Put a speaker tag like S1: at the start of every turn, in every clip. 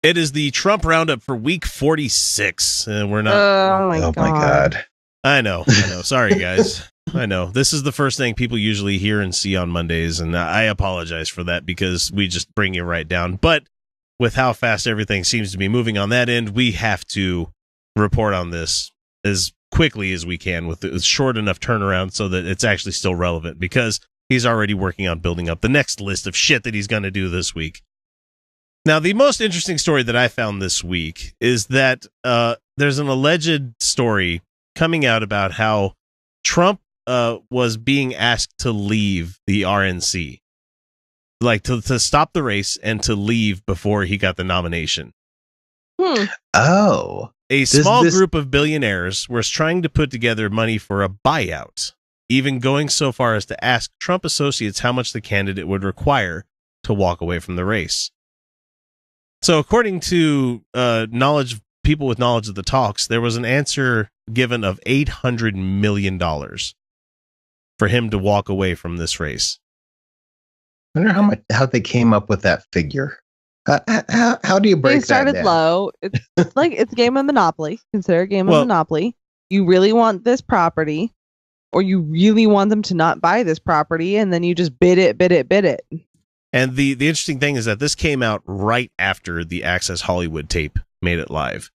S1: It is the Trump Roundup for week 46. And we're not.
S2: Oh my God.
S1: I know. Sorry, guys. I know. This is the first thing people usually hear and see on Mondays. And I apologize for that because we just bring you right down. But with how fast everything seems to be moving on that end, we have to report on this as quickly as we can with a short enough turnaround so that it's actually still relevant because he's already working on building up the next list of shit that he's going to do this week. Now, the most interesting story that I found this week is that there's an alleged story coming out about how Trump was being asked to leave the RNC, like to stop the race and to leave before he got the nomination.
S3: Oh.
S1: A small group of billionaires was trying to put together money for a buyout, even going so far as to ask Trump associates how much the candidate would require to walk away from the race. So according to people with knowledge of the talks, there was an answer given of $800 million for him to walk away from this race.
S3: I wonder how they came up with that figure. How do you break that down?
S2: They started low. It's like it's a game of Monopoly. Consider a game of Monopoly. You really want this property, or you really want them to not buy this property, and then you just bid it.
S1: And the interesting thing is that this came out right after the Access Hollywood tape made it live.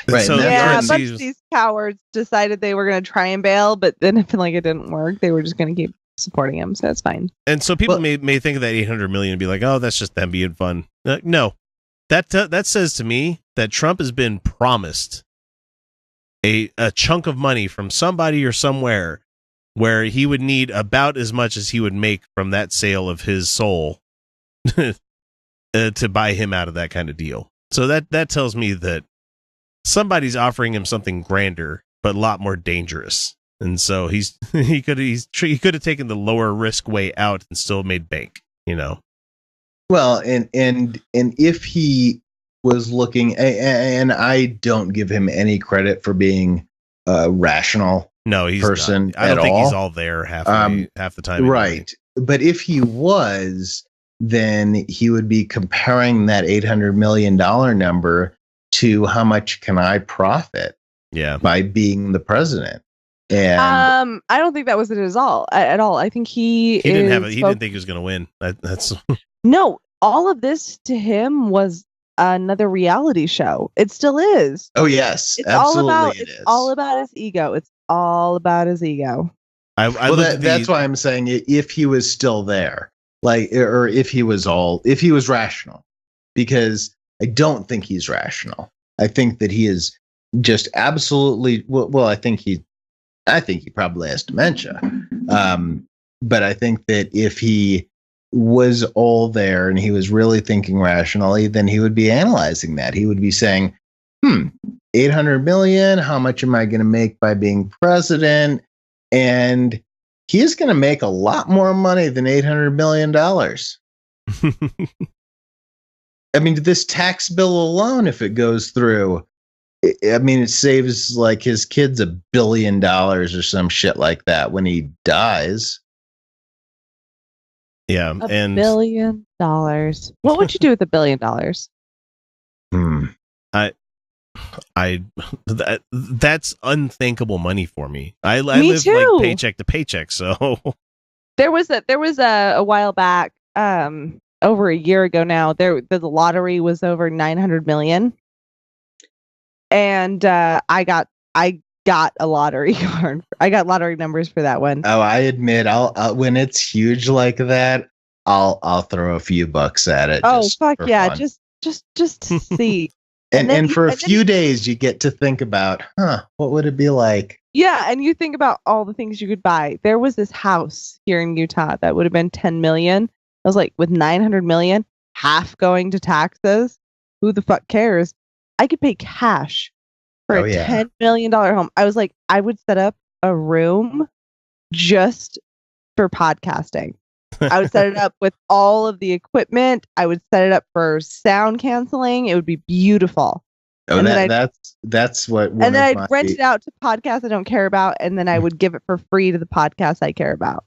S3: Right.
S1: So
S2: yeah, a bunch of these cowards decided they were going to try and bail, but then I feel like it didn't work. They were just going to keep supporting him, so it's fine.
S1: And so people may think of that 800 million and be like, "Oh, that's just them being fun." No, that says to me that Trump has been promised a chunk of money from somebody or somewhere where he would need about as much as he would make from that sale of his soul to buy him out of that kind of deal. So that tells me that somebody's offering him something grander, but a lot more dangerous. And so he could have taken the lower risk way out and still made bank, you know.
S3: Well, and if he was looking, and I don't give him any credit for being a rational person.
S1: I don't think he's all there half the time. Anyway.
S3: Right. But if he was, then he would be comparing that $800 million number to how much can I profit by being the president. And
S2: I don't think that was it at all. I think he didn't
S1: think he was going to win. That's
S2: no. All of this to him was another reality show. It still is.
S3: Oh yes,
S2: it's absolutely. It's all about his ego. It's all about his ego.
S3: That's why I'm saying if he was still there, like, or if he was rational, because I don't think he's rational. I think that he is just absolutely well. I think he probably has dementia. But I think that if he was all there and he was really thinking rationally, then he would be analyzing that. He would be saying, 800 million, how much am I going to make by being president? And he's going to make a lot more money than $800 million. I mean, this tax bill alone, if it goes through, I mean, it saves like his kids $1 billion or some shit like that when he dies.
S1: Yeah,
S2: $1 billion. What would you do with $1 billion?
S1: That's unthinkable money for me. I
S2: me
S1: live
S2: too.
S1: like paycheck to paycheck. So
S2: there was a while back, over a year ago now. The lottery was over 900 million, and I got a lottery card. I got lottery numbers for that one.
S3: Oh, I admit, I'll when it's huge like that, I'll throw a few bucks at it.
S2: Oh fuck yeah!
S3: Fun.
S2: Just to see.
S3: and for a few days, you get to think about, what would it be like?
S2: Yeah, and you think about all the things you could buy. There was this house here in Utah that would have been 10 million. I was like, with 900 million, half going to taxes. Who the fuck cares? I could pay cash for a $10 million home. I was like, I would set up a room just for podcasting. I would set it up with all of the equipment. I would set it up for sound canceling. It would be beautiful.
S3: Oh, that's what.
S2: And then I'd rent it out to podcasts I don't care about, and then I would give it for free to the podcasts I care about.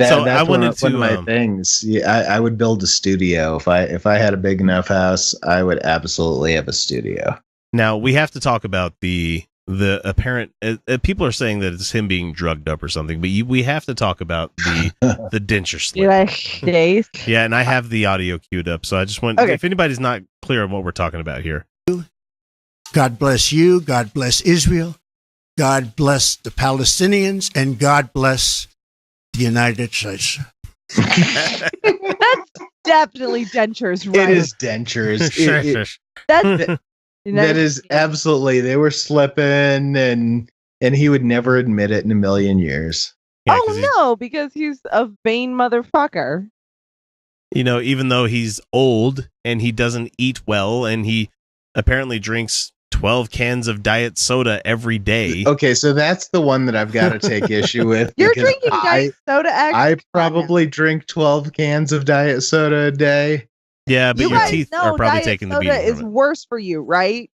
S1: So
S3: That's
S1: I wanted
S3: one
S1: to
S3: of my things. Yeah, I would build a studio if I had a big enough house. I would absolutely have a studio.
S1: now we have to talk about the apparent. People are saying that it's him being drugged up or something, but we have to talk about the denture slip. Yeah, and I have the audio queued up, so I just want if anybody's not clear on what we're talking about here.
S4: God bless you. God bless Israel. God bless the Palestinians, and God bless the United States.
S2: That's definitely Denture's right.
S3: It is Dentures.
S1: Sure.
S3: That is absolutely. They were slipping, and he would never admit it in a million years.
S1: Yeah,
S2: no, because he's a vain motherfucker.
S1: You know, even though he's old and he doesn't eat well, and he apparently drinks 12 cans of diet soda every day.
S3: Okay, so that's the one that I've got to take issue with.
S2: You're drinking diet soda.
S3: I probably drink 12 cans of diet soda a day.
S1: Yeah, but your teeth are probably taking the beating.
S2: Diet soda is worse for you, right?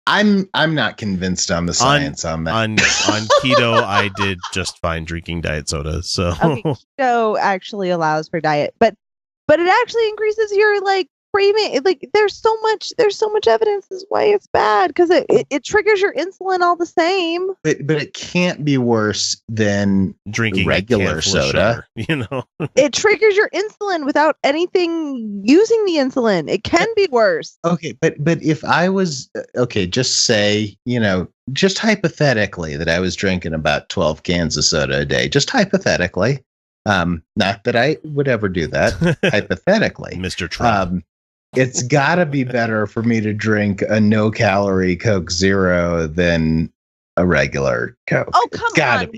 S3: I'm not convinced on the science on that.
S1: On keto, I did just fine drinking diet soda. So
S2: okay, keto actually allows for diet, but it actually increases your craving. There's so much evidence is why it's bad, because it triggers your insulin all the same.
S3: But it can't be worse than
S1: drinking
S3: regular soda.
S2: It triggers your insulin without anything using the insulin. It can be worse.
S3: Okay, but if I was just say, just hypothetically that I was drinking about 12 cans of soda a day, just hypothetically. Not that I would ever do that. Hypothetically,
S1: Mr. Trump.
S3: It's got to be better for me to drink a no-calorie Coke Zero than a regular Coke.
S2: Oh, come on.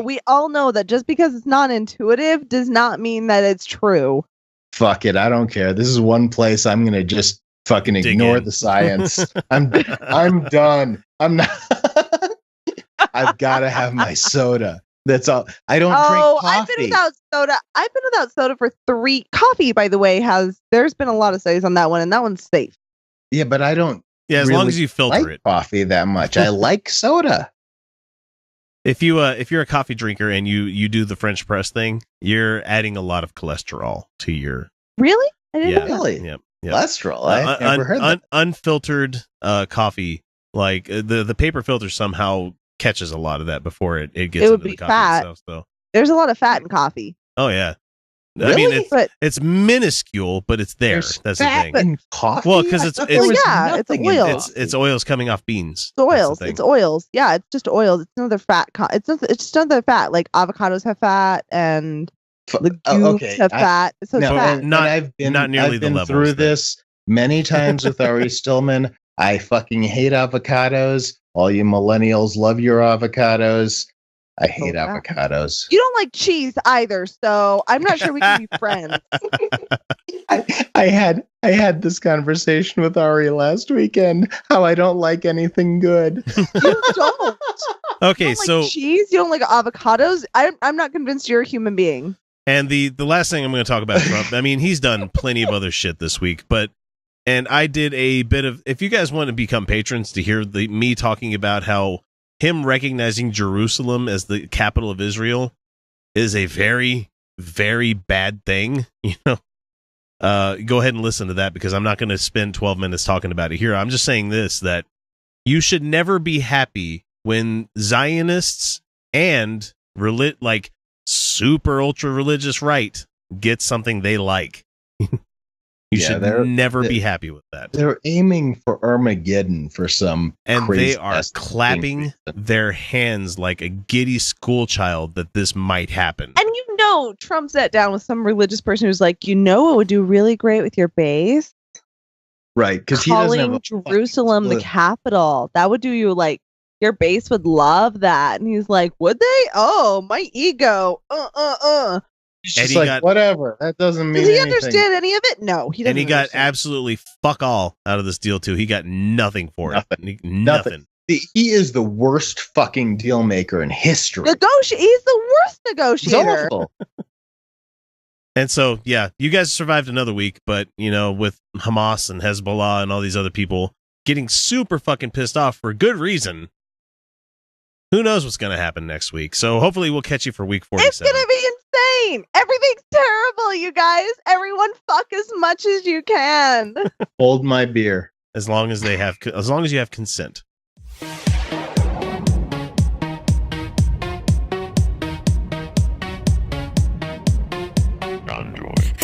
S2: We all know that just because it's not intuitive does not mean that it's true.
S3: Fuck it. I don't care. This is one place I'm going to just fucking ignore the science. I'm done. I'm not. I've got to have my soda. That's all. I don't drink coffee.
S2: I've been without soda. I've been without soda for 3. Coffee, by the way, there's been a lot of studies on that one, and that one's safe.
S3: Yeah, but I don't.
S1: Yeah, as long as you filter it.
S3: Coffee that much. I like soda.
S1: If you're a coffee drinker and you do the French press thing, you're adding a lot of cholesterol to your.
S2: Really? I didn't know.
S3: Really?
S1: Yep.
S3: Cholesterol. I never heard that.
S1: Unfiltered coffee, like the paper filter somehow catches a lot of that before it gets into the coffee
S2: fat.
S1: itself. So
S2: there's a lot of fat in coffee.
S1: Oh yeah.
S3: Really?
S1: I mean, it's minuscule, but it's there. That's the thing.
S3: In coffee?
S1: Well, because it's
S2: oils.
S1: It's oils coming off beans.
S2: It's oils. Yeah, it's just oils. It's another fat. It's just another fat. Like avocados have fat and legumes have fat. So it's fat.
S1: I've been
S3: through this many times with Ari Stillman. I fucking hate avocados. All you millennials love your avocados. I hate avocados.
S2: You don't like cheese either, so I'm not sure we can be friends.
S3: I had this conversation with Ari last weekend. How I don't like anything good.
S2: You don't.
S1: Okay,
S2: you don't like cheese. You don't like avocados. I'm not convinced you're a human being.
S1: And the last thing I'm going to talk about Trump. I mean, he's done plenty of other shit this week, and I did a bit of. If you guys want to become patrons to hear me talking about how him recognizing Jerusalem as the capital of Israel is a very, very bad thing, go ahead and listen to that, because I'm not going to spend 12 minutes talking about it here. I'm just saying this, that you should never be happy when Zionists and super ultra religious right get something they like. You should never be happy with that.
S3: They're aiming for Armageddon for some,
S1: and they are clapping their hands like a giddy school child that this might happen.
S2: And Trump sat down with some religious person who's like, it would do really great with your base,
S3: right? Because
S2: calling Jerusalem the capital. That would do you your base would love that. And he's like, would they? Oh, my ego.
S3: She's like, whatever. That doesn't mean anything.
S2: Does he understand any of it? No, he doesn't.
S1: And he got absolutely fuck all out of this deal too. He got nothing for it. Nothing.
S3: He is the worst fucking deal maker in history.
S2: He's the worst negotiator.
S1: And so, yeah, you guys survived another week, but with Hamas and Hezbollah and all these other people getting super fucking pissed off for good reason, Who knows what's going to happen next week? So hopefully we'll catch you for week 47.
S2: It's going to be insane. Everything's terrible, you guys. Everyone fuck as much as you can.
S3: Hold my beer.
S1: As long as you have consent.
S5: Android.